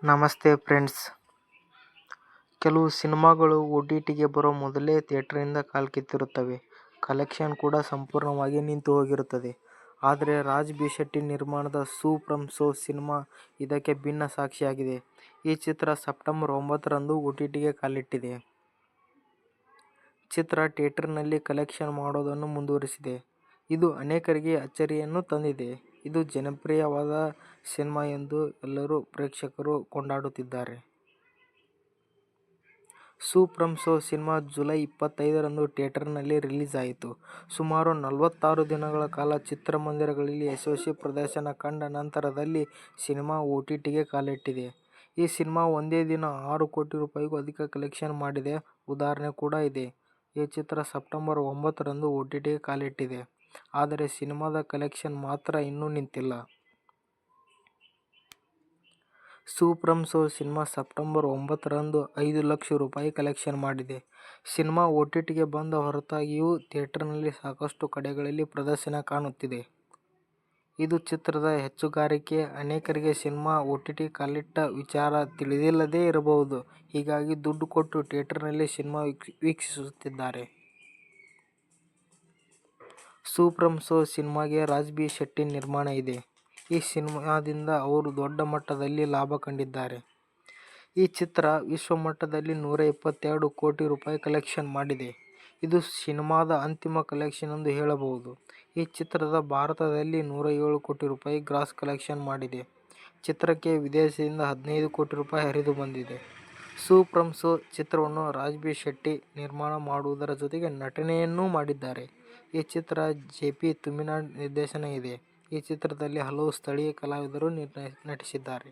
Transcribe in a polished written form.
ನಮಸ್ತೆ ಫ್ರೆಂಡ್ಸ್. ಕೆಲವು ಸಿನಿಮಾಗಳು OTTಗೆ ಬರೋ ಮೊದಲೇ ಥಿಯೇಟರ್ನಿಂದ ಕಾಲ್ಕಿತ್ತಿರುತ್ತವೆ. ಕಲೆಕ್ಷನ್ ಕೂಡ ಸಂಪೂರ್ಣವಾಗಿ ನಿಂತು ಹೋಗಿರುತ್ತದೆ. ಆದರೆ ರಾಜ್ ಬಿ ಶೆಟ್ಟಿ ನಿರ್ಮಾಣದ ಸೂಪರ್ ಶೋ ಸಿನಿಮಾ ಇದಕ್ಕೆ ಭಿನ್ನ ಸಾಕ್ಷಿಯಾಗಿದೆ. ಈ ಚಿತ್ರ ಸೆಪ್ಟೆಂಬರ್ 9ರಂದು OTTಗೆ ಕಾಲಿಟ್ಟಿದೆ. ಚಿತ್ರ ಥಿಯೇಟರ್ನಲ್ಲಿ ಕಲೆಕ್ಷನ್ ಮಾಡೋದನ್ನು ಮುಂದುವರಿಸಿದೆ. ಇದು ಅನೇಕರಿಗೆ ಅಚ್ಚರಿಯನ್ನು ತಂದಿದೆ. ಇದು ಜನಪ್ರಿಯವಾದ ಸಿನಿಮಾ ಎಂದು ಎಲ್ಲರೂ ಪ್ರೇಕ್ಷಕರು ಕೊಂಡಾಡುತ್ತಿದ್ದಾರೆ. ಸೂಪರ್ ಶೋ ಸಿನಿಮಾ ಜುಲೈ 25ರಂದು ಥಿಯೇಟರ್ನಲ್ಲಿ ರಿಲೀಸ್ ಆಯಿತು. ಸುಮಾರು 46 ದಿನಗಳ ಕಾಲ ಚಿತ್ರಮಂದಿರಗಳಲ್ಲಿ ಯಶಸ್ವಿ ಪ್ರದರ್ಶನ ಕಂಡ ನಂತರದಲ್ಲಿ ಸಿನಿಮಾ OTTಗೆ ಕಾಲಿಟ್ಟಿದೆ. ಈ ಸಿನಿಮಾ ಒಂದೇ ದಿನ 6 ಕೋಟಿ ರೂಪಾಯಿಗೂ ಅಧಿಕ ಕಲೆಕ್ಷನ್ ಮಾಡಿದ ಉದಾಹರಣೆ ಕೂಡ ಇದೆ. ಈ ಚಿತ್ರ ಸೆಪ್ಟೆಂಬರ್ 9ರಂದು OTTಗೆ ಕಾಲಿಟ್ಟಿದೆ. ಆದರೆ ಸಿನಿಮಾದ ಕಲೆಕ್ಷನ್ ಮಾತ್ರ ಇನ್ನೂ ನಿಂತಿಲ್ಲ. ಸೂಪರ್ ಶೋ ಸಿನಿಮಾ ಸೆಪ್ಟೆಂಬರ್ 9ರಂದು 5 ಲಕ್ಷ ರೂಪಾಯಿ ಕಲೆಕ್ಷನ್ ಮಾಡಿದೆ. ಸಿನಿಮಾ OTTಗೆ ಬಂದ ಹೊರತಾಗಿಯೂ ಥಿಯೇಟರ್ನಲ್ಲಿ ಸಾಕಷ್ಟು ಕಡೆಗಳಲ್ಲಿ ಪ್ರದರ್ಶನ ಕಾಣುತ್ತಿದೆ. ಇದು ಚಿತ್ರದ ಹೆಚ್ಚುಗಾರಿಕೆ. ಅನೇಕರಿಗೆ ಸಿನಿಮಾ OTTಗೆ ಕಾಲಿಟ್ಟ ವಿಚಾರ ತಿಳಿದಿಲ್ಲದೇ ಇರಬಹುದು. ಹೀಗಾಗಿ ದುಡ್ಡು ಕೊಟ್ಟು ಥಿಯೇಟರ್ನಲ್ಲಿ ಸಿನಿಮಾ ವೀಕ್ಷಿಸುತ್ತಿದ್ದಾರೆ. ಸೂಪರ್ ಶೋ ಸಿನಿಮಾಗೆ ರಾಜ್ ಬಿ ಶೆಟ್ಟಿ ನಿರ್ಮಾಣ ಇದೆ. ಈ ಸಿನಿಮಾದಿಂದ ಅವರು ದೊಡ್ಡ ಮಟ್ಟದಲ್ಲಿ ಲಾಭ ಕಂಡಿದ್ದಾರೆ. ಈ ಚಿತ್ರ ವಿಶ್ವಮಟ್ಟದಲ್ಲಿ 122 ಕೋಟಿ ರೂಪಾಯಿ ಕಲೆಕ್ಷನ್ ಮಾಡಿದೆ. ಇದು ಸಿನಿಮಾದ ಅಂತಿಮ ಕಲೆಕ್ಷನ್ ಎಂದು ಹೇಳಬಹುದು. ಈ ಚಿತ್ರ ಭಾರತದಲ್ಲಿ 107 ಕೋಟಿ ರೂಪಾಯಿ ಗ್ರಾಸ್ ಕಲೆಕ್ಷನ್ ಮಾಡಿದೆ. ಚಿತ್ರಕ್ಕೆ ವಿದೇಶದಿಂದ 15 ಕೋಟಿ ರೂಪಾಯಿ ಹರಿದು ಬಂದಿದೆ. ಸೂಪರ್ ಶೋ ಚಿತ್ರವನ್ನು ರಾಜ್ ಬಿ ಶೆಟ್ಟಿ ನಿರ್ಮಾಣ ಮಾಡುವುದರ ಜೊತೆಗೆ ನಟನೆಯನ್ನೂ ಮಾಡಿದ್ದಾರೆ. ಈ ಚಿತ್ರ ಜೆಪಿ ತುಮಿನಾಡ್ ನಿರ್ದೇಶನ ಇದೆ. ಈ ಚಿತ್ರದಲ್ಲಿ ಹಲವು ಸ್ಥಳೀಯ ಕಲಾವಿದರು ನಟಿಸಿದ್ದಾರೆ.